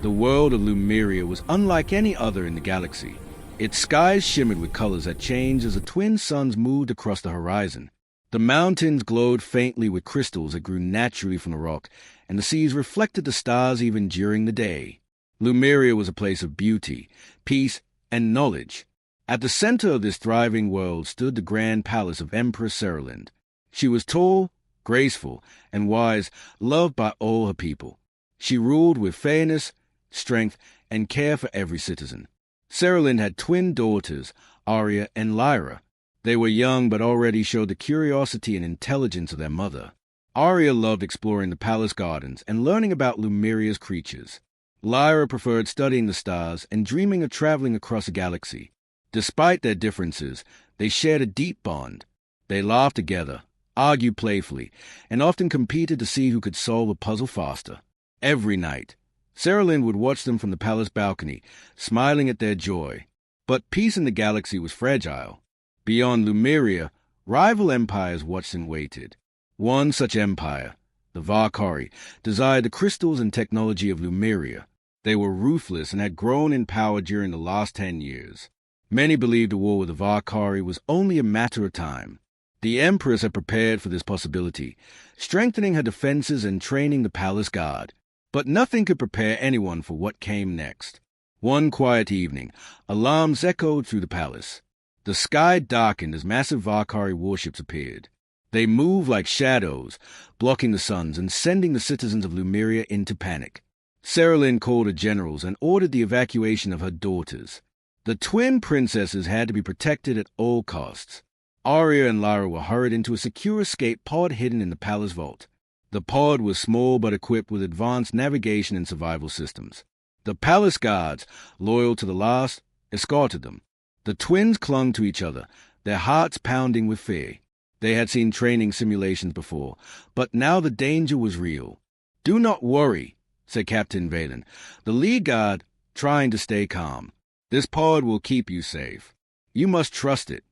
The world of Lumeria was unlike any other in the galaxy. Its skies shimmered with colors that changed as the twin suns moved across the horizon. The mountains glowed faintly with crystals that grew naturally from the rock, and the seas reflected the stars even during the day. Lumeria was a place of beauty, peace, and knowledge. At the center of this thriving world stood the grand palace of Empress Ceralind. She was tall, graceful, and wise, loved by all her people. She ruled with fairness, strength, and care for every citizen. Ceralind had twin daughters, Aria and Lyra. They were young but already showed the curiosity and intelligence of their mother. Aria loved exploring the palace gardens and learning about Lumeria's creatures. Lyra preferred studying the stars and dreaming of traveling across the galaxy. Despite their differences, they shared a deep bond. They laughed together, argued playfully, and often competed to see who could solve a puzzle faster. Every night, Ceralind would watch them from the palace balcony, smiling at their joy. But peace in the galaxy was fragile. Beyond Lumeria, rival empires watched and waited. One such empire, the Valkyrie, desired the crystals and technology of Lumeria. They were ruthless and had grown in power during the last 10 years. Many believed the war with the Valkyrie was only a matter of time. The Empress had prepared for this possibility, strengthening her defenses and training the palace guard. But nothing could prepare anyone for what came next. One quiet evening, alarms echoed through the palace. The sky darkened as massive Valkyrie warships appeared. They moved like shadows, blocking the suns and sending the citizens of Lumeria into panic. Ceralind called her generals and ordered the evacuation of her daughters. The twin princesses had to be protected at all costs. Aria and Lyra were hurried into a secure escape pod hidden in the palace vault. The pod was small but equipped with advanced navigation and survival systems. The palace guards, loyal to the last, escorted them. The twins clung to each other, their hearts pounding with fear. They had seen training simulations before, but now the danger was real. "Do not worry," said Captain Valen, the lead guard trying to stay calm. "This pod will keep you safe. You must trust it."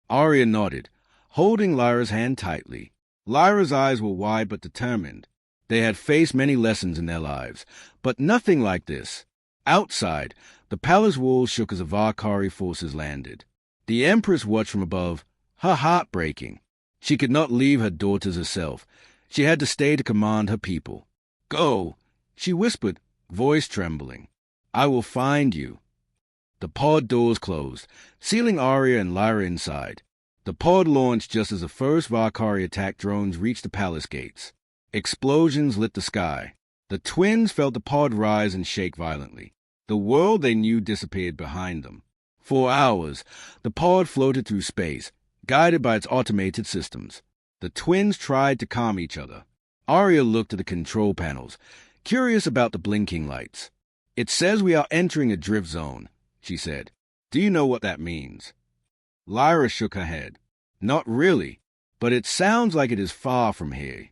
Aria nodded, holding Lyra's hand tightly. Lyra's eyes were wide but determined. They had faced many lessons in their lives, but nothing like this. Outside, the palace walls shook as the Valkyrie forces landed. The Empress watched from above, her heart breaking. She could not leave her daughters herself. She had to stay to command her people. "Go," she whispered, voice trembling. "I will find you." The pod doors closed, sealing Aria and Lyra inside. The pod launched just as the first Valkyrie attack drones reached the palace gates. Explosions lit the sky. The twins felt the pod rise and shake violently. The world they knew disappeared behind them. For hours, the pod floated through space, guided by its automated systems. The twins tried to calm each other. Aria looked at the control panels, curious about the blinking lights. "It says we are entering a drift zone," she said. "Do you know what that means?" Lyra shook her head. "Not really, but it sounds like it is far from here."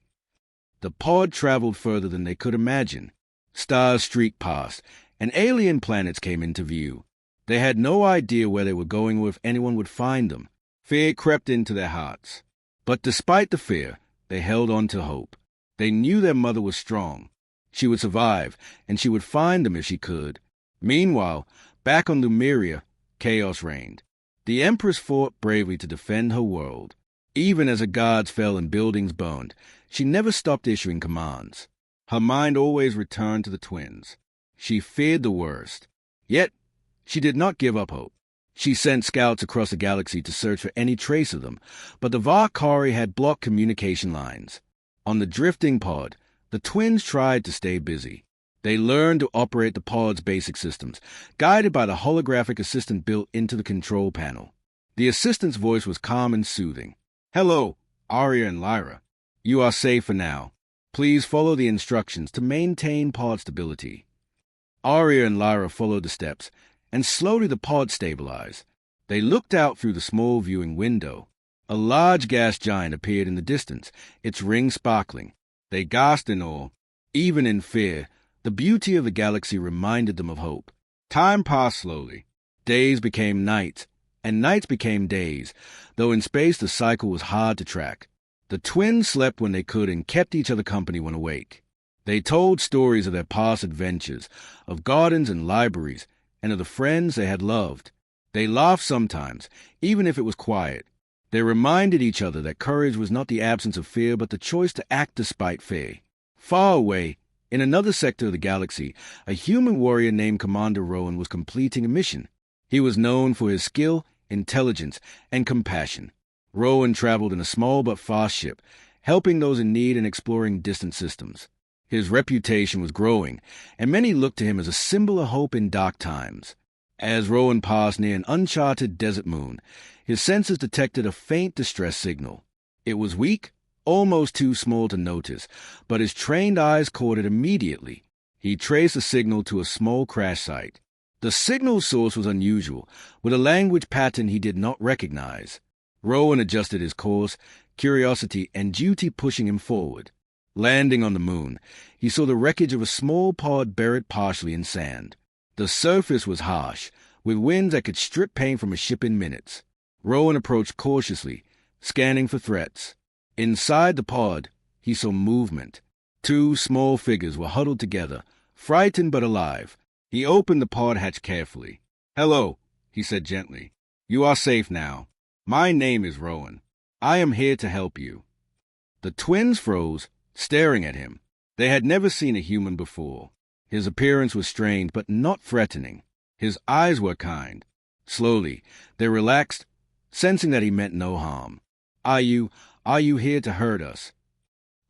The pod traveled further than they could imagine. Stars streaked past, and alien planets came into view. They had no idea where they were going or if anyone would find them. Fear crept into their hearts. But despite the fear, they held on to hope. They knew their mother was strong. She would survive, and she would find them if she could. Meanwhile, back on Lumeria, chaos reigned. The Empress fought bravely to defend her world. Even as her guards fell and buildings burned, she never stopped issuing commands. Her mind always returned to the twins. She feared the worst. Yet, she did not give up hope. She sent scouts across the galaxy to search for any trace of them, but the Valkyrie had blocked communication lines. On the drifting pod, the twins tried to stay busy. They learned to operate the pod's basic systems, guided by the holographic assistant built into the control panel. The assistant's voice was calm and soothing. "Hello, Aria and Lyra. You are safe for now. Please follow the instructions to maintain pod stability." Aria and Lyra followed the steps, and slowly the pod stabilized. They looked out through the small viewing window. A large gas giant appeared in the distance, its rings sparkling. They gasped in awe. Even in fear, the beauty of the galaxy reminded them of hope. Time passed slowly. Days became nights, and nights became days, though in space the cycle was hard to track. The twins slept when they could and kept each other company when awake. They told stories of their past adventures, of gardens and libraries, and of the friends they had loved. They laughed sometimes, even if it was quiet. They reminded each other that courage was not the absence of fear, but the choice to act despite fear. Far away, in another sector of the galaxy, a human warrior named Commander Rowan was completing a mission. He was known for his skill, intelligence, and compassion. Rowan traveled in a small but fast ship, helping those in need and exploring distant systems. His reputation was growing, and many looked to him as a symbol of hope in dark times. As Rowan passed near an uncharted desert moon, his sensors detected a faint distress signal. It was weak, almost too small to notice, but his trained eyes caught it immediately. He traced the signal to a small crash site. The signal source was unusual, with a language pattern he did not recognize. Rowan adjusted his course, curiosity and duty pushing him forward. Landing on the moon, he saw the wreckage of a small pod buried partially in sand. The surface was harsh, with winds that could strip paint from a ship in minutes. Rowan approached cautiously, scanning for threats. Inside the pod, he saw movement. 2 small figures were huddled together, frightened but alive. He opened the pod hatch carefully. "Hello," he said gently. "You are safe now. My name is Rowan. I am here to help you." The twins froze, staring at him. They had never seen a human before. His appearance was strange, but not threatening. His eyes were kind. Slowly, they relaxed, sensing that he meant no harm. Are you here to hurt us?"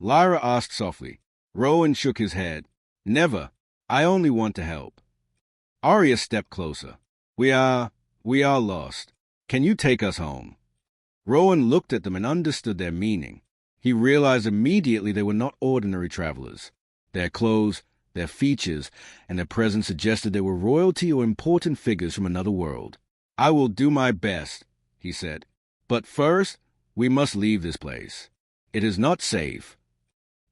Lyra asked softly. Rowan shook his head. "Never. I only want to help." Arya stepped closer. We are lost. Can you take us home?" Rowan looked at them and understood their meaning. He realized immediately they were not ordinary travelers. Their clothes, their features, and their presence suggested they were royalty or important figures from another world. "I will do my best," he said. "But first, we must leave this place. It is not safe."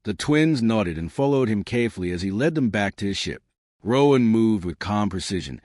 The twins nodded and followed him carefully as he led them back to his ship. Rowan moved with calm precision,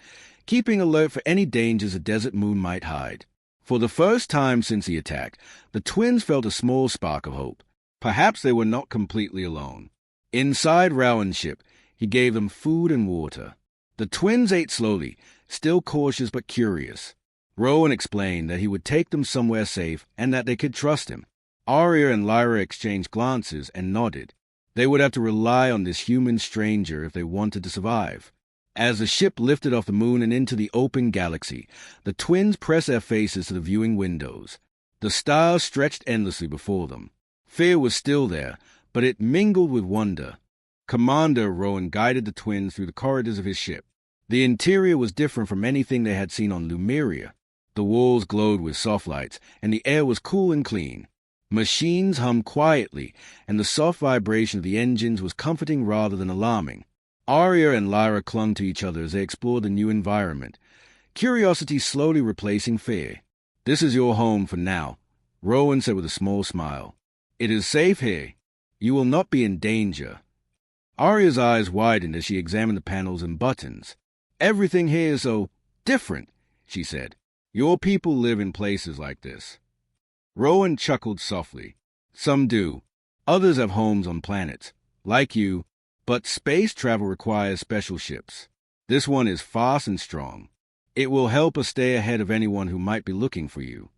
keeping alert for any dangers a desert moon might hide. For the first time since the attack, the twins felt a small spark of hope. Perhaps they were not completely alone. Inside Rowan's ship, he gave them food and water. The twins ate slowly, still cautious but curious. Rowan explained that he would take them somewhere safe and that they could trust him. Arya and Lyra exchanged glances and nodded. They would have to rely on this human stranger if they wanted to survive. As the ship lifted off the moon and into the open galaxy, the twins pressed their faces to the viewing windows. The stars stretched endlessly before them. Fear was still there, but it mingled with wonder. Commander Rowan guided the twins through the corridors of his ship. The interior was different from anything they had seen on Lumeria. The walls glowed with soft lights, and the air was cool and clean. Machines hummed quietly, and the soft vibration of the engines was comforting rather than alarming. Arya and Lyra clung to each other as they explored the new environment, curiosity slowly replacing fear. "This is your home for now," Rowan said with a small smile. "It is safe here. You will not be in danger." Arya's eyes widened as she examined the panels and buttons. "Everything here is so different," she said. "Your people live in places like this." Rowan chuckled softly. "Some do. Others have homes on planets, like you, but space travel requires special ships. This one is fast and strong. It will help us stay ahead of anyone who might be looking for you."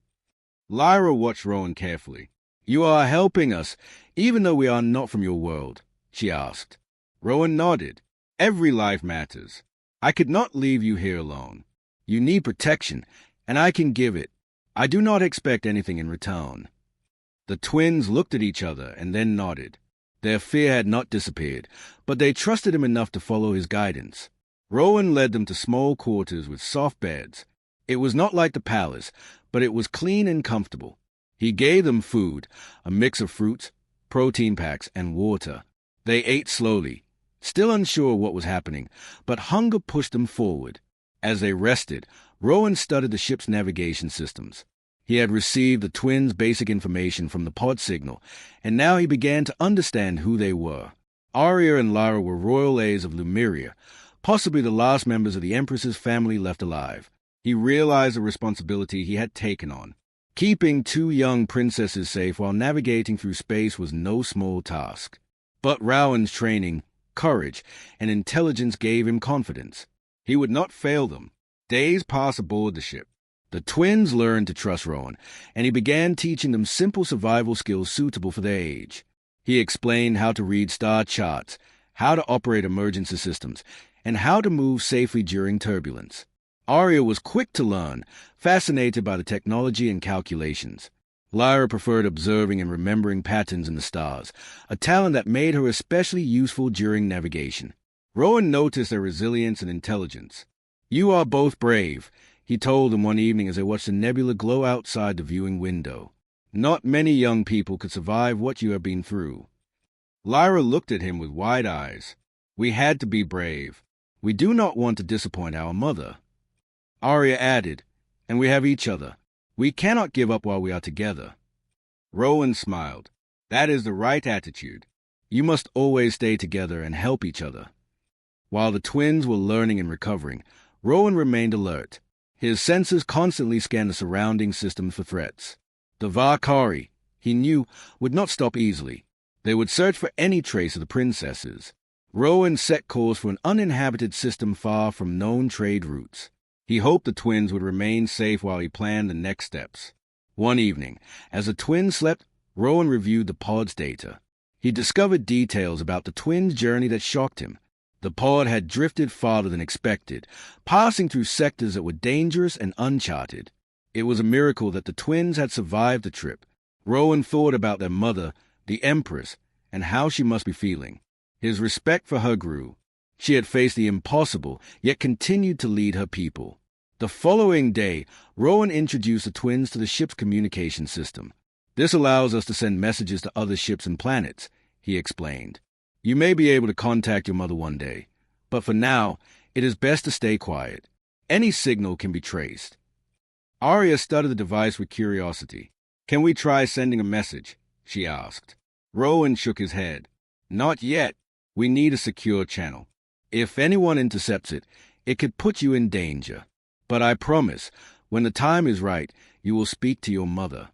Lyra watched Rowan carefully. "You are helping us, even though we are not from your world?" she asked. Rowan nodded. "Every life matters. I could not leave you here alone. You need protection, and I can give it. I do not expect anything in return." The twins looked at each other and then nodded. Their fear had not disappeared, but they trusted him enough to follow his guidance. Rowan led them to small quarters with soft beds. It was not like the palace, but it was clean and comfortable. He gave them food, a mix of fruits, protein packs, and water. They ate slowly, still unsure what was happening, but hunger pushed them forward. As they rested, Rowan studied the ship's navigation systems. He had received the twins' basic information from the pod signal, and now he began to understand who they were. Arya and Lyra were royal heirs of Lumeria, possibly the last members of the Empress's family left alive. He realized the responsibility he had taken on. Keeping 2 young princesses safe while navigating through space was no small task. But Rowan's training, courage, and intelligence gave him confidence. He would not fail them. Days passed aboard the ship. The twins learned to trust Rowan, and he began teaching them simple survival skills suitable for their age. He explained how to read star charts, how to operate emergency systems, and how to move safely during turbulence. Arya was quick to learn, fascinated by the technology and calculations. Lyra preferred observing and remembering patterns in the stars, a talent that made her especially useful during navigation. Rowan noticed their resilience and intelligence. "You are both brave," he told them one evening as they watched the nebula glow outside the viewing window. "Not many young people could survive what you have been through." Lyra looked at him with wide eyes. "We had to be brave. We do not want to disappoint our mother." Arya added, "And we have each other. We cannot give up while we are together." Rowan smiled. "That is the right attitude. You must always stay together and help each other." While the twins were learning and recovering, Rowan remained alert. His senses constantly scanned the surrounding systems for threats. The Valkyrie, he knew, would not stop easily. They would search for any trace of the princesses. Rowan set course for an uninhabited system far from known trade routes. He hoped the twins would remain safe while he planned the next steps. One evening, as the twins slept, Rowan reviewed the pod's data. He discovered details about the twins' journey that shocked him. The pod had drifted farther than expected, passing through sectors that were dangerous and uncharted. It was a miracle that the twins had survived the trip. Rowan thought about their mother, the Empress, and how she must be feeling. His respect for her grew. She had faced the impossible, yet continued to lead her people. The following day, Rowan introduced the twins to the ship's communication system. "This allows us to send messages to other ships and planets," he explained. "You may be able to contact your mother one day, but for now, it is best to stay quiet. Any signal can be traced." Arya studied the device with curiosity. "Can we try sending a message?" she asked. Rowan shook his head. "Not yet. We need a secure channel. If anyone intercepts it, it could put you in danger. But I promise, when the time is right, you will speak to your mother."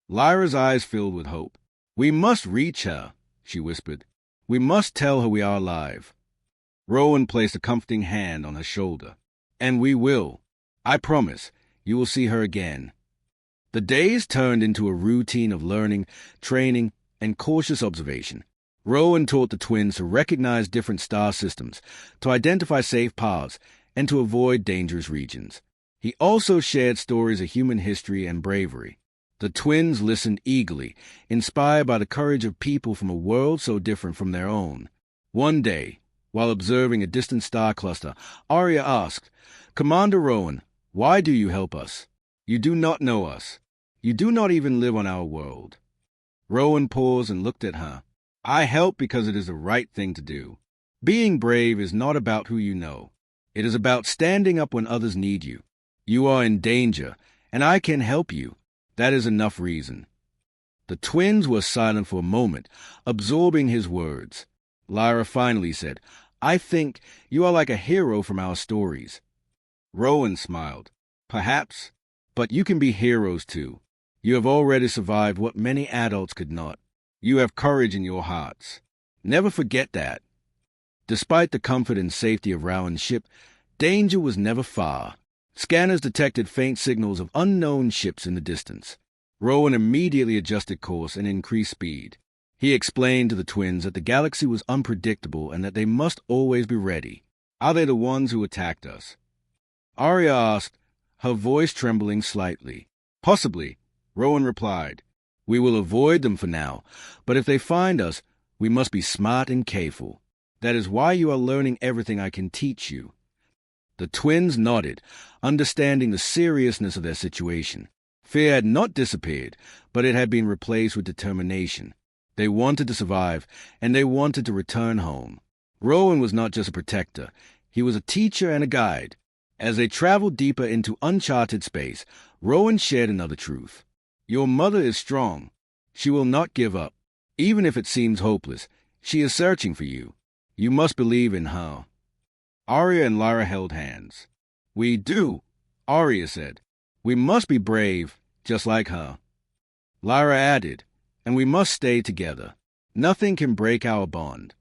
Lyra's eyes filled with hope. "We must reach her," she whispered. "We must tell her we are alive." Rowan placed a comforting hand on her shoulder. "And we will. I promise, you will see her again." The days turned into a routine of learning, training, and cautious observation. Rowan taught the twins to recognize different star systems, to identify safe paths, and to avoid dangerous regions. He also shared stories of human history and bravery. The twins listened eagerly, inspired by the courage of people from a world so different from their own. One day, while observing a distant star cluster, Arya asked, "Commander Rowan, why do you help us? You do not know us. You do not even live on our world." Rowan paused and looked at her. "I help because it is the right thing to do. Being brave is not about who you know. It is about standing up when others need you. You are in danger, and I can help you. That is enough reason." The twins were silent for a moment, absorbing his words. Lyra finally said, "I think you are like a hero from our stories." Rowan smiled. "Perhaps, but you can be heroes too. You have already survived what many adults could not. You have courage in your hearts. Never forget that." Despite the comfort and safety of Rowan's ship, danger was never far. Scanners detected faint signals of unknown ships in the distance. Rowan immediately adjusted course and increased speed. He explained to the twins that the galaxy was unpredictable and that they must always be ready. "Are they the ones who attacked us?" Arya asked, her voice trembling slightly. "Possibly," Rowan replied. "We will avoid them for now, but if they find us, we must be smart and careful. That is why you are learning everything I can teach you." The twins nodded, understanding the seriousness of their situation. Fear had not disappeared, but it had been replaced with determination. They wanted to survive, and they wanted to return home. Rowan was not just a protector. He was a teacher and a guide. As they traveled deeper into uncharted space, Rowan shared another truth. "Your mother is strong. She will not give up. Even if it seems hopeless, she is searching for you. You must believe in her." Arya and Lyra held hands. "We do," Arya said. "We must be brave, just like her." Lyra added, "And we must stay together. Nothing can break our bond."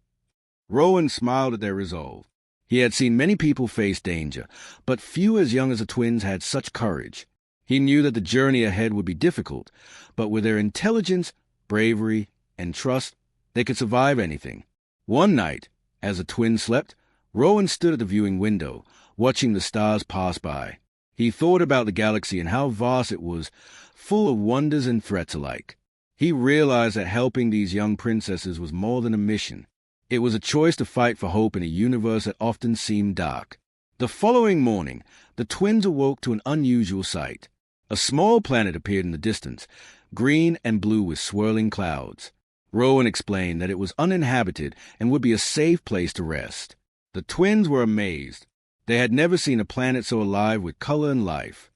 Rowan smiled at their resolve. He had seen many people face danger, but few as young as the twins had such courage. He knew that the journey ahead would be difficult, but with their intelligence, bravery, and trust, they could survive anything. One night, as the twins slept, Rowan stood at the viewing window, watching the stars pass by. He thought about the galaxy and how vast it was, full of wonders and threats alike. He realized that helping these young princesses was more than a mission. It was a choice to fight for hope in a universe that often seemed dark. The following morning, the twins awoke to an unusual sight. A small planet appeared in the distance, green and blue with swirling clouds. Rowan explained that it was uninhabited and would be a safe place to rest. The twins were amazed. They had never seen a planet so alive with color and life.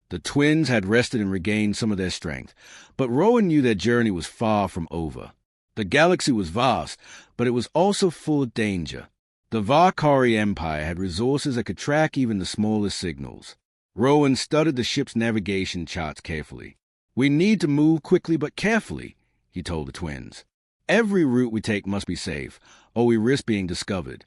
The twins had rested and regained some of their strength, but Rowan knew their journey was far from over. The galaxy was vast, but it was also full of danger. The Valkyrie Empire had resources that could track even the smallest signals. Rowan studied the ship's navigation charts carefully. "We need to move quickly but carefully," he told the twins. "Every route we take must be safe, or we risk being discovered."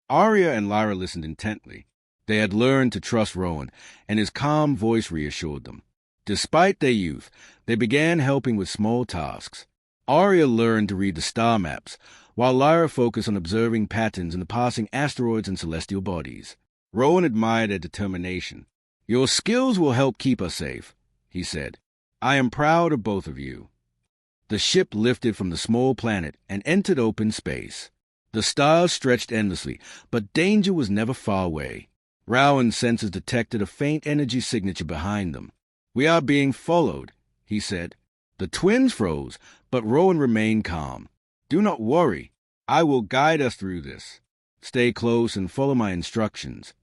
Arya and Lyra listened intently. They had learned to trust Rowan, and his calm voice reassured them. Despite their youth, they began helping with small tasks. Arya learned to read the star maps, while Lyra focused on observing patterns in the passing asteroids and celestial bodies. Rowan admired their determination. "Your skills will help keep us safe," he said. "I am proud of both of you." The ship lifted from the small planet and entered open space. The stars stretched endlessly, but danger was never far away. Rowan's senses detected a faint energy signature behind them. "We are being followed," he said. The twins froze, but Rowan remained calm. "Do not worry. I will guide us through this. Stay close and follow my instructions."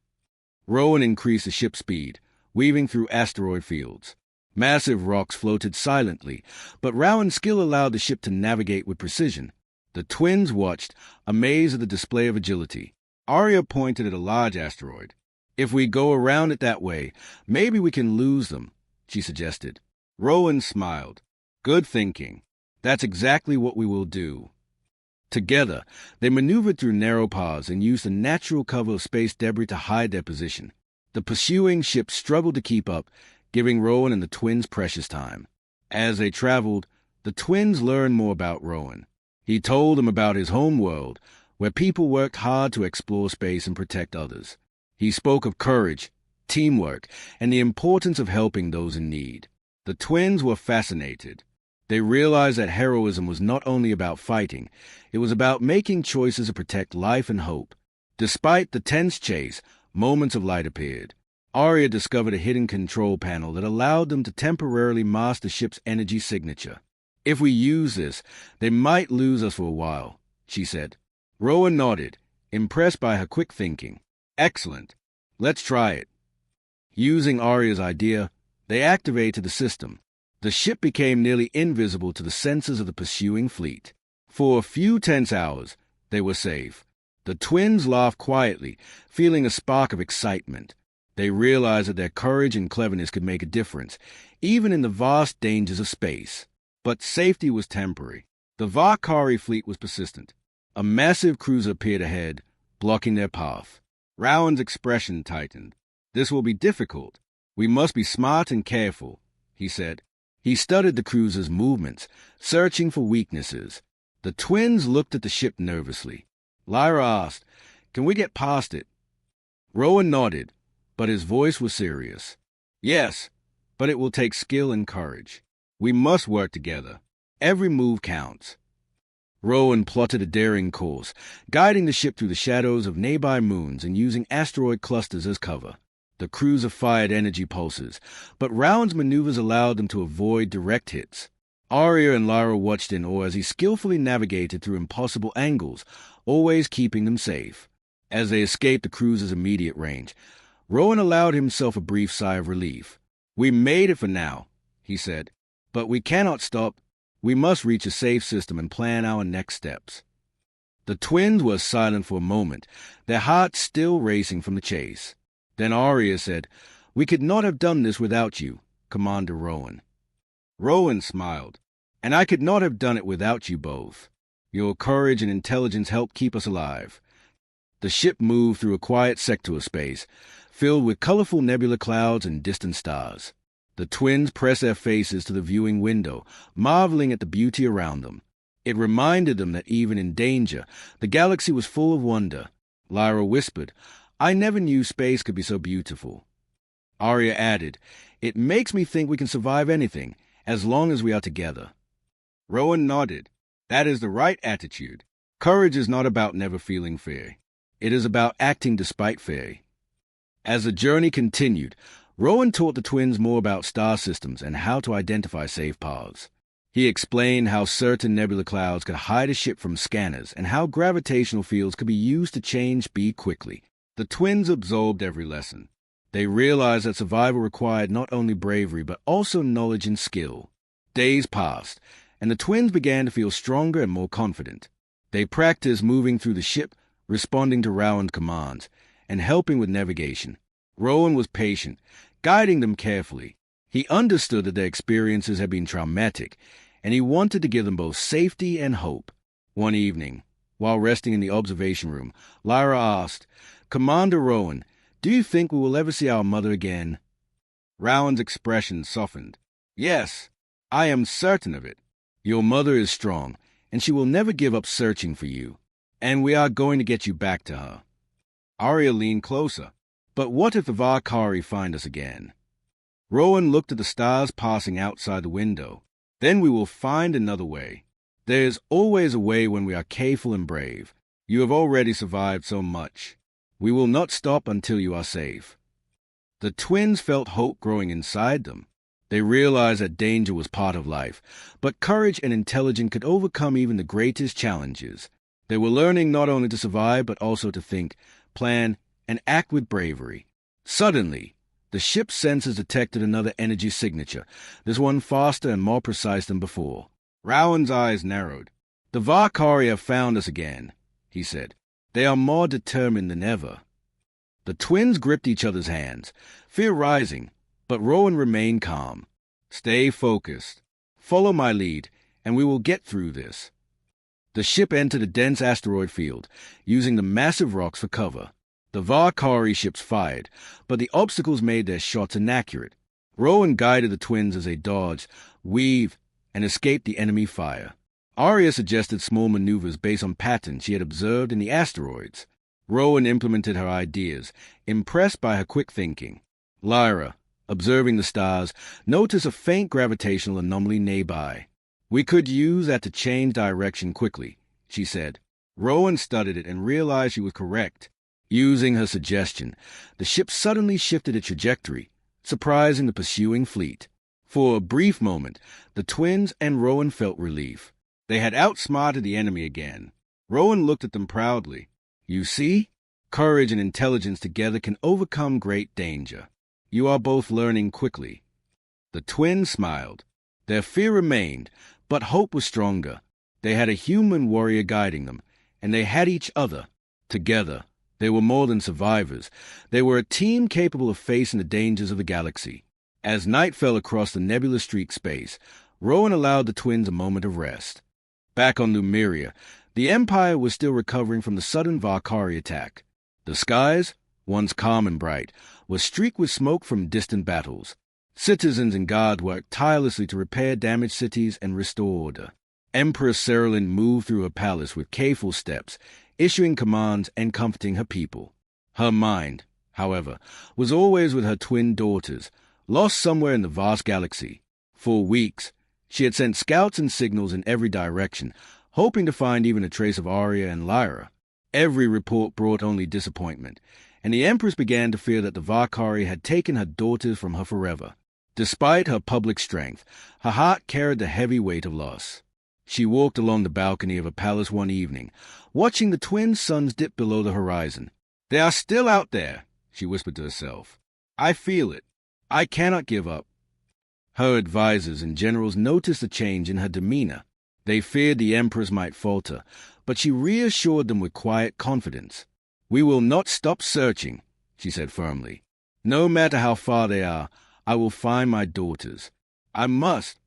Rowan increased the ship's speed, weaving through asteroid fields. Massive rocks floated silently, but Rowan's skill allowed the ship to navigate with precision. The twins watched, amazed at the display of agility. Arya pointed at a large asteroid. "If we go around it that way, maybe we can lose them," she suggested. Rowan smiled. "Good thinking. That's exactly what we will do." Together, they maneuvered through narrow paths and used the natural cover of space debris to hide their position. The pursuing ship struggled to keep up, giving Rowan and the twins precious time. As they traveled, the twins learned more about Rowan. He told them about his home world, where people worked hard to explore space and protect others. He spoke of courage, teamwork, and the importance of helping those in need. The twins were fascinated. They realized that heroism was not only about fighting, it was about making choices to protect life and hope. Despite the tense chase, moments of light appeared. Arya discovered a hidden control panel that allowed them to temporarily mask the ship's energy signature. "If we use this, they might lose us for a while," she said. Rowan nodded, impressed by her quick thinking. "Excellent. Let's try it." Using Arya's idea, they activated the system. The ship became nearly invisible to the sensors of the pursuing fleet. For a few tense hours, they were safe. The twins laughed quietly, feeling a spark of excitement. They realized that their courage and cleverness could make a difference, even in the vast dangers of space. But safety was temporary. The Valkyrie fleet was persistent. A massive cruiser appeared ahead, blocking their path. Rowan's expression tightened. "This will be difficult. We must be smart and careful," he said. He studied the cruiser's movements, searching for weaknesses. The twins looked at the ship nervously. Lyra asked, "Can we get past it?" Rowan nodded, but his voice was serious. "Yes, but it will take skill and courage. We must work together. Every move counts." Rowan plotted a daring course, guiding the ship through the shadows of nearby moons and using asteroid clusters as cover. The cruiser fired energy pulses, but Rowan's maneuvers allowed them to avoid direct hits. Arya and Lyra watched in awe as he skillfully navigated through impossible angles, always keeping them safe. As they escaped the cruiser's immediate range, Rowan allowed himself a brief sigh of relief. "We made it for now," he said, "but we cannot stop. We must reach a safe system and plan our next steps." The twins were silent for a moment, their hearts still racing from the chase. Then Arya said, "We could not have done this without you, Commander Rowan." Rowan smiled. "And I could not have done it without you both." Your courage and intelligence help keep us alive. The ship moved through a quiet sector of space, filled with colorful nebula clouds and distant stars. The twins pressed their faces to the viewing window, marveling at the beauty around them. It reminded them that even in danger, the galaxy was full of wonder. Lyra whispered, "I never knew space could be so beautiful." Arya added, "It makes me think we can survive anything, as long as we are together." Rowan nodded. "That is the right attitude. Courage is not about never feeling fear. It is about acting despite fear." As the journey continued, Rowan taught the twins more about star systems and how to identify safe paths. He explained how certain nebula clouds could hide a ship from scanners and how gravitational fields could be used to change speed quickly. The twins absorbed every lesson. They realized that survival required not only bravery but also knowledge and skill. Days passed, and the twins began to feel stronger and more confident. They practiced moving through the ship, responding to Rowan's commands, and helping with navigation. Rowan was patient, guiding them carefully. He understood that their experiences had been traumatic, and he wanted to give them both safety and hope. One evening, while resting in the observation room, Lyra asked, "Commander Rowan, do you think we will ever see our mother again?" Rowan's expression softened. "Yes, I am certain of it. Your mother is strong, and she will never give up searching for you. And we are going to get you back to her." Arya leaned closer. "But what if the Valkyrie find us again?" Rowan looked at the stars passing outside the window. "Then we will find another way. There is always a way when we are careful and brave. You have already survived so much. We will not stop until you are safe." The twins felt hope growing inside them. They realized that danger was part of life, but courage and intelligence could overcome even the greatest challenges. They were learning not only to survive but also to think, plan, and act with bravery. Suddenly, the ship's sensors detected another energy signature, this one faster and more precise than before. Rowan's eyes narrowed. "The Valkyrie have found us again," he said. "They are more determined than ever." The twins gripped each other's hands, fear rising, but Rowan remained calm. "Stay focused. Follow my lead, and we will get through this." The ship entered a dense asteroid field, using the massive rocks for cover. The Valkyrie ships fired, but the obstacles made their shots inaccurate. Rowan guided the twins as they dodged, weaved, and escaped the enemy fire. Arya suggested small maneuvers based on patterns she had observed in the asteroids. Rowan implemented her ideas, impressed by her quick thinking. Lyra, observing the stars, noticed a faint gravitational anomaly nearby. "We could use that to change direction quickly," she said. Rowan studied it and realized she was correct. Using her suggestion, the ship suddenly shifted its trajectory, surprising the pursuing fleet. For a brief moment, the twins and Rowan felt relief. They had outsmarted the enemy again. Rowan looked at them proudly. "You see? Courage and intelligence together can overcome great danger. You are both learning quickly." The twins smiled. Their fear remained, but hope was stronger. They had a human warrior guiding them, and they had each other. Together, they were more than survivors. They were a team capable of facing the dangers of the galaxy. As night fell across the nebula-streaked space, Rowan allowed the twins a moment of rest. Back on Lumeria, the Empire was still recovering from the sudden Valkyrie attack. The skies, once calm and bright, were streaked with smoke from distant battles. Citizens and guards worked tirelessly to repair damaged cities and restore order. Empress Cerulean moved through her palace with careful steps, issuing commands and comforting her people. Her mind, however, was always with her twin daughters, lost somewhere in the vast galaxy. For weeks, she had sent scouts and signals in every direction, hoping to find even a trace of Arya and Lyra. Every report brought only disappointment, and the Empress began to fear that the Valkyrie had taken her daughters from her forever. Despite her public strength, her heart carried the heavy weight of loss. She walked along the balcony of her palace one evening, watching the twin suns dip below the horizon. "They are still out there," she whispered to herself. "I feel it. I cannot give up." Her advisors and generals noticed a change in her demeanor. They feared the Empress might falter, but she reassured them with quiet confidence. "We will not stop searching," she said firmly. "No matter how far they are, I will find my daughters. I must."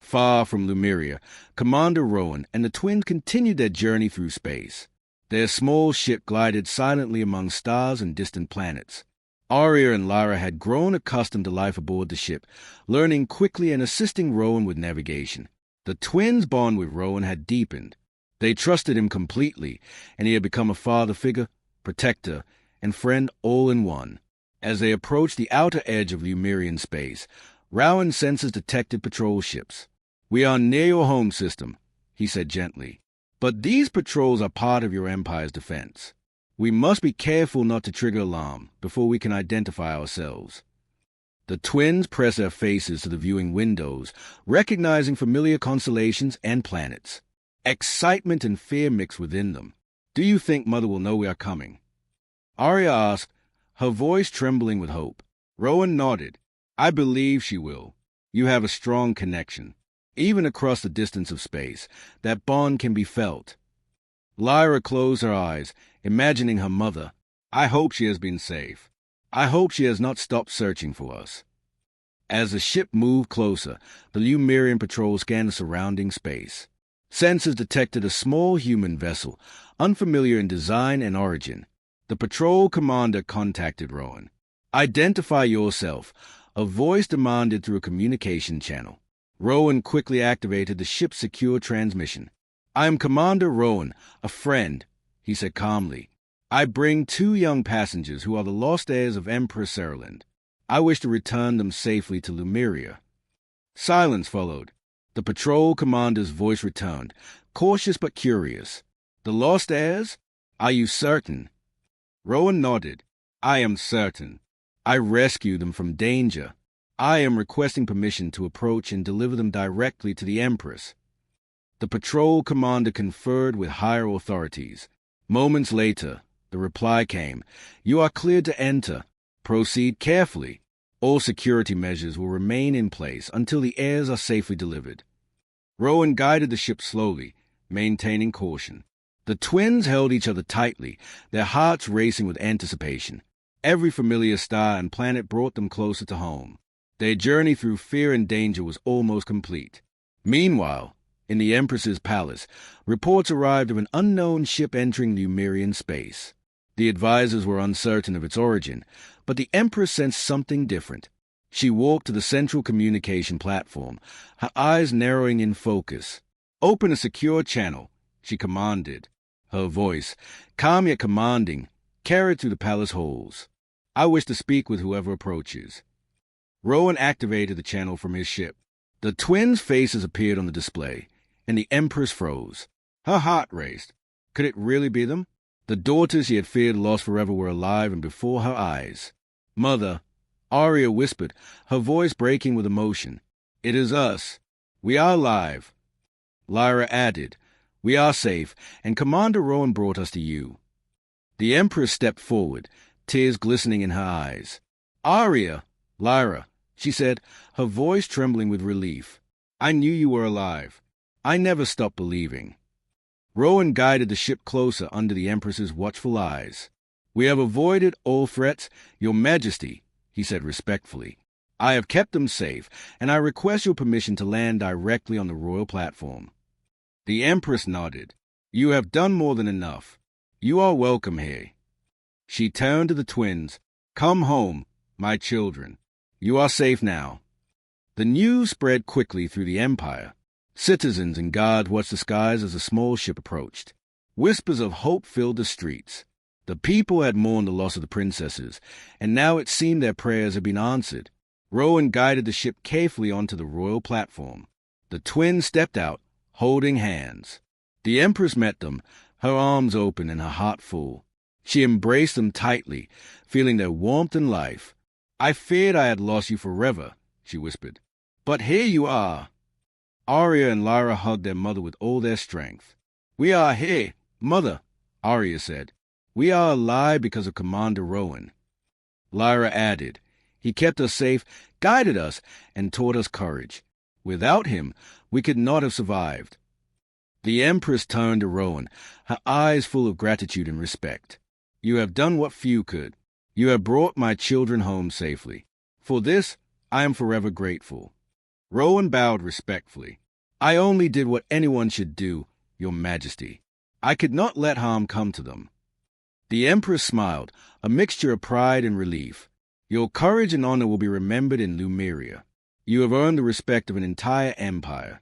Far from Lumeria, Commander Rowan and the twins continued their journey through space. Their small ship glided silently among stars and distant planets. Arya and Lyra had grown accustomed to life aboard the ship, learning quickly and assisting Rowan with navigation. The twins' bond with Rowan had deepened. They trusted him completely, and he had become a father figure, protector, and friend all in one. As they approached the outer edge of Lumerian space, Rowan's sensors detected patrol ships. "We are near your home system," he said gently. "But these patrols are part of your Empire's defense. We must be careful not to trigger alarm before we can identify ourselves." The twins pressed their faces to the viewing windows, recognizing familiar constellations and planets. Excitement and fear mixed within them. "Do you think Mother will know we are coming?" Arya asked, her voice trembling with hope. Rowan nodded. "I believe she will. You have a strong connection. Even across the distance of space, that bond can be felt." Lyra closed her eyes, imagining her mother. "I hope she has been safe. I hope she has not stopped searching for us." As the ship moved closer, the Lumerian patrol scanned the surrounding space. Sensors detected a small human vessel, unfamiliar in design and origin. The patrol commander contacted Rowan. "Identify yourself," a voice demanded through a communication channel. Rowan quickly activated the ship's secure transmission. "I am Commander Rowan, a friend," he said calmly. "I bring 2 young passengers who are the lost heirs of Empress Serland. I wish to return them safely to Lumeria." Silence followed. The patrol commander's voice returned, cautious but curious. "The lost heirs? Are you certain?" Rowan nodded. "I am certain. I rescued them from danger. I am requesting permission to approach and deliver them directly to the Empress." The patrol commander conferred with higher authorities. Moments later, the reply came. "You are cleared to enter. Proceed carefully. All security measures will remain in place until the heirs are safely delivered." Rowan guided the ship slowly, maintaining caution. The twins held each other tightly, their hearts racing with anticipation. Every familiar star and planet brought them closer to home. Their journey through fear and danger was almost complete. Meanwhile, in the Empress's palace, reports arrived of an unknown ship entering Lumerian space. The advisors were uncertain of its origin, but the Empress sensed something different. She walked to the central communication platform, her eyes narrowing in focus. "Open a secure channel," she commanded. Her voice, calm yet commanding, carried through the palace halls. "I wish to speak with whoever approaches." Rowan activated the channel from his ship. The twins' faces appeared on the display, and the Empress froze. Her heart raced. Could it really be them? The daughters she had feared lost forever were alive and before her eyes. "Mother," Arya whispered, her voice breaking with emotion. "It is us. We are alive." Lyra added, "We are safe, and Commander Rowan brought us to you." The Empress stepped forward, tears glistening in her eyes. "Arya, Lyra," she said, her voice trembling with relief. "I knew you were alive. I never stopped believing." Rowan guided the ship closer under the Empress's watchful eyes. "We have avoided all threats, Your Majesty," he said respectfully. "I have kept them safe, and I request your permission to land directly on the royal platform." The Empress nodded. "You have done more than enough. You are welcome here." She turned to the twins. "Come home, my children. You are safe now." The news spread quickly through the Empire. Citizens and guards watched the skies as the small ship approached. Whispers of hope filled the streets. The people had mourned the loss of the princesses, and now it seemed their prayers had been answered. Rowan guided the ship carefully onto the royal platform. The twins stepped out, holding hands. The Empress met them, her arms open and her heart full. She embraced them tightly, feeling their warmth and life. "I feared I had lost you forever," she whispered. "But here you are." Arya and Lyra hugged their mother with all their strength. "We are here, Mother," Arya said. "We are alive because of Commander Rowan." Lyra added, "He kept us safe, guided us, and taught us courage. Without him, we could not have survived." The Empress turned to Rowan, her eyes full of gratitude and respect. "You have done what few could. You have brought my children home safely. For this, I am forever grateful." Rowan bowed respectfully. I only did what anyone should do, Your Majesty. I could not let harm come to them. The Empress smiled, a mixture of pride and relief. Your courage and honor will be remembered in Lumeria. You have earned the respect of an entire empire.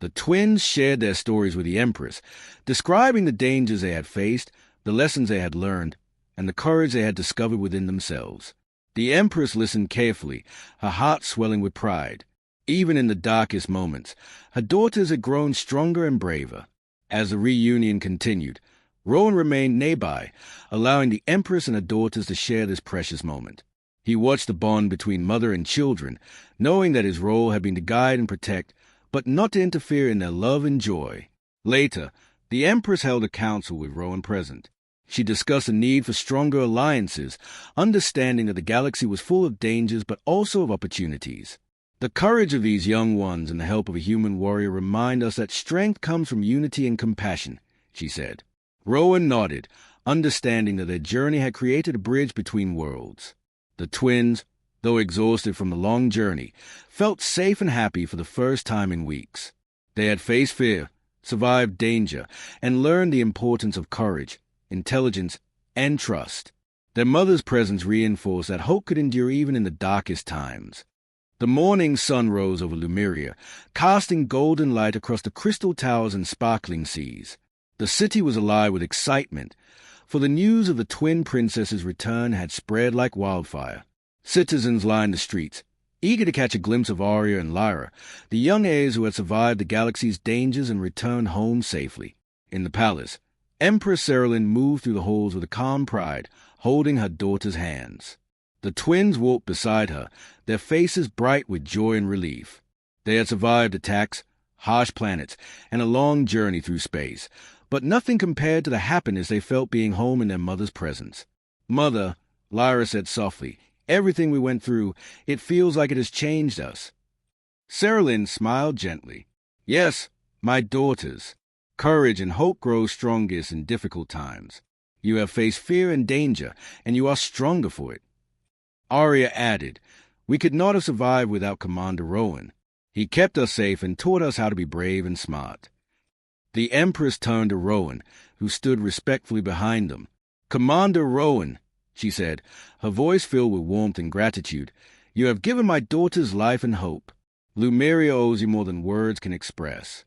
The twins shared their stories with the Empress, describing the dangers they had faced, the lessons they had learned, and the courage they had discovered within themselves. The Empress listened carefully, her heart swelling with pride. Even in the darkest moments, her daughters had grown stronger and braver. As the reunion continued, Rowan remained nearby, allowing the Empress and her daughters to share this precious moment. He watched the bond between mother and children, knowing that his role had been to guide and protect, but not to interfere in their love and joy. Later, the Empress held a council with Rowan present. She discussed the need for stronger alliances, understanding that the galaxy was full of dangers but also of opportunities. The courage of these young ones and the help of a human warrior remind us that strength comes from unity and compassion, she said. Rowan nodded, understanding that their journey had created a bridge between worlds. The twins, though exhausted from the long journey, felt safe and happy for the first time in weeks. They had faced fear, survived danger, and learned the importance of courage, intelligence, and trust. Their mother's presence reinforced that hope could endure even in the darkest times. The morning sun rose over Lumeria, casting golden light across the crystal towers and sparkling seas. The city was alive with excitement, for the news of the twin princesses' return had spread like wildfire. Citizens lined the streets, eager to catch a glimpse of Arya and Lyra, the young heirs who had survived the galaxy's dangers and returned home safely. In the palace, Empress Cerelyn moved through the halls with a calm pride, holding her daughter's hands. The twins walked beside her, their faces bright with joy and relief. They had survived attacks, harsh planets, and a long journey through space, but nothing compared to the happiness they felt being home in their mother's presence. "Mother," Lyra said softly, "everything we went through, it feels like it has changed us." Cerelyn smiled gently. "Yes, my daughters. Courage and hope grow strongest in difficult times. You have faced fear and danger, and you are stronger for it." Arya added, "We could not have survived without Commander Rowan. He kept us safe and taught us how to be brave and smart." The Empress turned to Rowan, who stood respectfully behind them. "Commander Rowan," she said, her voice filled with warmth and gratitude, "you have given my daughters life and hope. Lumeria owes you more than words can express."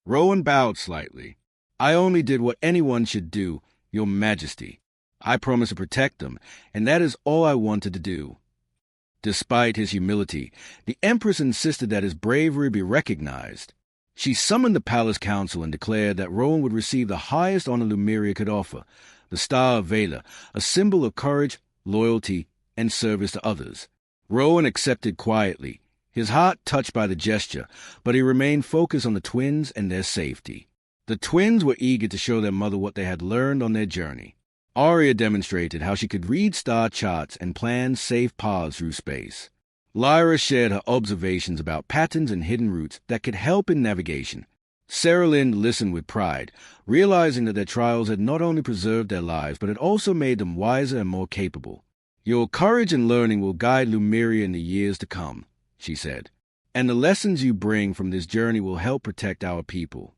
Rowan bowed slightly. "I only did what anyone should do, Your Majesty. I promised to protect them, and that is all I wanted to do." Despite his humility, the Empress insisted that his bravery be recognized. She summoned the palace council and declared that Rowan would receive the highest honor Lumeria could offer, the Star of Vela, a symbol of courage, loyalty, and service to others. Rowan accepted quietly, his heart touched by the gesture, but he remained focused on the twins and their safety. The twins were eager to show their mother what they had learned on their journey. Arya demonstrated how she could read star charts and plan safe paths through space. Lyra shared her observations about patterns and hidden routes that could help in navigation. Cerelyn listened with pride, realizing that their trials had not only preserved their lives, but had also made them wiser and more capable. "Your courage and learning will guide Lumeria in the years to come," she said, "and the lessons you bring from this journey will help protect our people."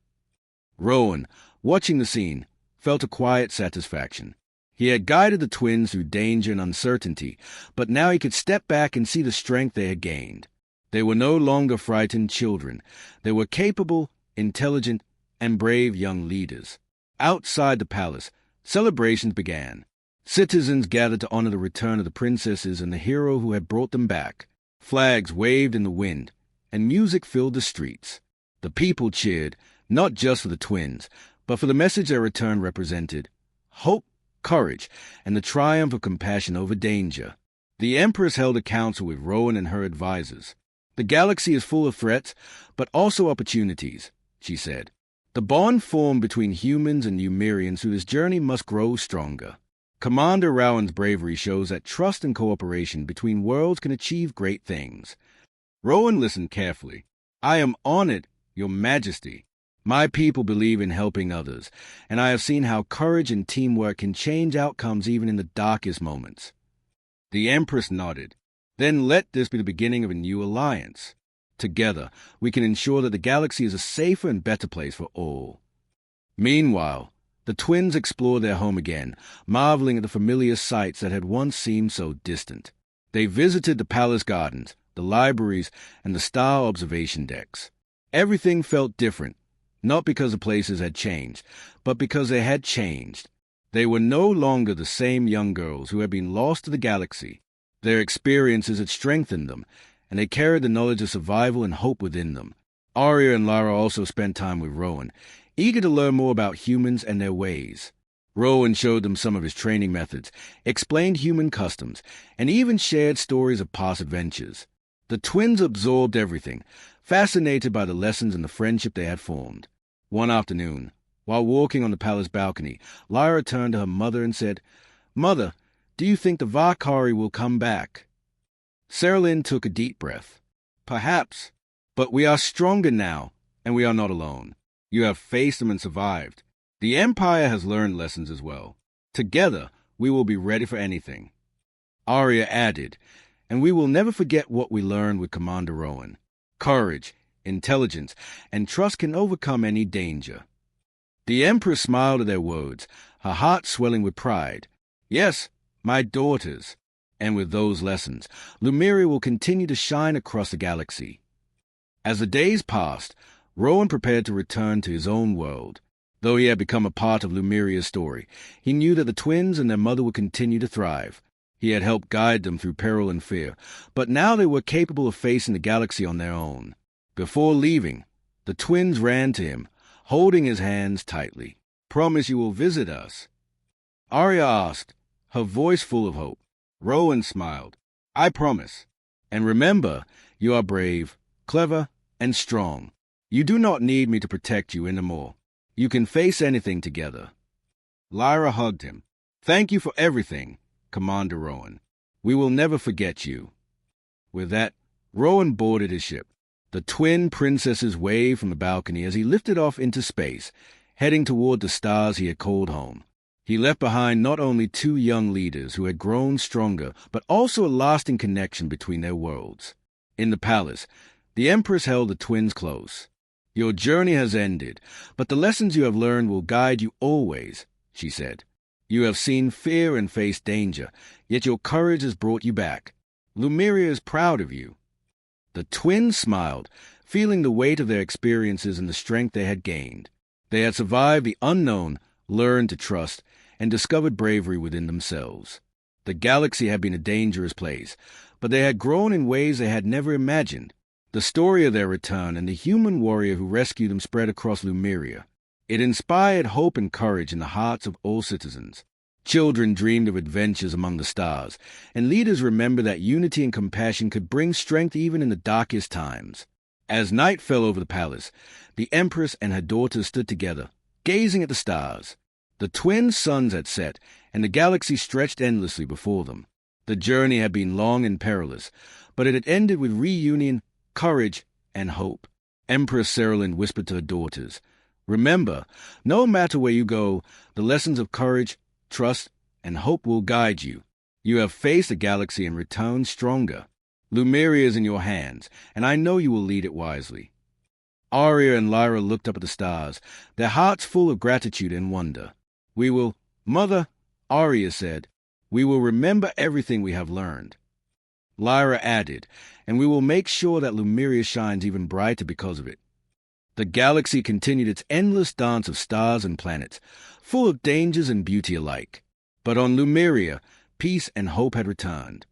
Rowan, watching the scene, felt a quiet satisfaction. He had guided the twins through danger and uncertainty, but now he could step back and see the strength they had gained. They were no longer frightened children. They were capable, intelligent, and brave young leaders. Outside the palace, celebrations began. Citizens gathered to honor the return of the princesses and the hero who had brought them back. Flags waved in the wind, and music filled the streets. The people cheered, not just for the twins, but for the message their return represented: hope, courage, and the triumph of compassion over danger. The Empress held a council with Rowan and her advisors. "The galaxy is full of threats, but also opportunities," she said. "The bond formed between humans and Lumerians through this journey must grow stronger. Commander Rowan's bravery shows that trust and cooperation between worlds can achieve great things." Rowan listened carefully. "I am honored, Your Majesty. My people believe in helping others, and I have seen how courage and teamwork can change outcomes even in the darkest moments." The Empress nodded. "Then let this be the beginning of a new alliance." Together, we can ensure that the galaxy is a safer and better place for all. Meanwhile, the twins explored their home again, marveling at the familiar sights that had once seemed so distant. They visited the palace gardens, the libraries, and the star observation decks. Everything felt different, not because the places had changed, but because they had changed. They were no longer the same young girls who had been lost to the galaxy. Their experiences had strengthened them, and they carried the knowledge of survival and hope within them. Arya and Lara also spent time with Rowan, eager to learn more about humans and their ways. Rowan showed them some of his training methods, explained human customs, and even shared stories of past adventures. The twins absorbed everything, fascinated by the lessons and the friendship they had formed. One afternoon, while walking on the palace balcony, Lyra turned to her mother and said, "Mother, do you think the Valkyrie will come back?" Sarah Lynn took a deep breath. "Perhaps, but we are stronger now, and we are not alone. You have faced them and survived. The Empire has learned lessons as well. Together, we will be ready for anything." Arya added, "And we will never forget what we learned with Commander Rowan. Courage, intelligence, and trust can overcome any danger." The Empress smiled at their words, her heart swelling with pride. "Yes, my daughters. And with those lessons, Lumeria will continue to shine across the galaxy." As the days passed, Rowan prepared to return to his own world. Though he had become a part of Lumeria's story, he knew that the twins and their mother would continue to thrive. He had helped guide them through peril and fear, but now they were capable of facing the galaxy on their own. Before leaving, the twins ran to him, holding his hands tightly. "Promise you will visit us?" Arya asked, her voice full of hope. Rowan smiled. "I promise. And remember, you are brave, clever, and strong. You do not need me to protect you anymore. You can face anything together." Lyra hugged him. "Thank you for everything, Commander Rowan. We will never forget you." With that, Rowan boarded his ship. The twin princesses waved from the balcony as he lifted off into space, heading toward the stars he had called home. He left behind not only two young leaders who had grown stronger, but also a lasting connection between their worlds. In the palace, the Empress held the twins close. "Your journey has ended, but the lessons you have learned will guide you always," she said. "You have seen fear and faced danger, yet your courage has brought you back. Lumeria is proud of you." The twins smiled, feeling the weight of their experiences and the strength they had gained. They had survived the unknown, learned to trust, and discovered bravery within themselves. The galaxy had been a dangerous place, but they had grown in ways they had never imagined. The story of their return and the human warrior who rescued them spread across Lumeria. It inspired hope and courage in the hearts of all citizens. Children dreamed of adventures among the stars, and leaders remembered that unity and compassion could bring strength even in the darkest times. As night fell over the palace, the Empress and her daughters stood together, gazing at the stars. The twin suns had set, and the galaxy stretched endlessly before them. The journey had been long and perilous, but it had ended with reunion, courage, and hope. Empress Saralyn whispered to her daughters, "Remember, no matter where you go, the lessons of courage, trust, and hope will guide you. You have faced the galaxy and returned stronger. Lumeria is in your hands, and I know you will lead it wisely." Arya and Lyra looked up at the stars, their hearts full of gratitude and wonder. "We will, Mother," Arya said, "we will remember everything we have learned." Lyra added, "And we will make sure that Lumeria shines even brighter because of it." The galaxy continued its endless dance of stars and planets, full of dangers and beauty alike. But on Lumeria, peace and hope had returned.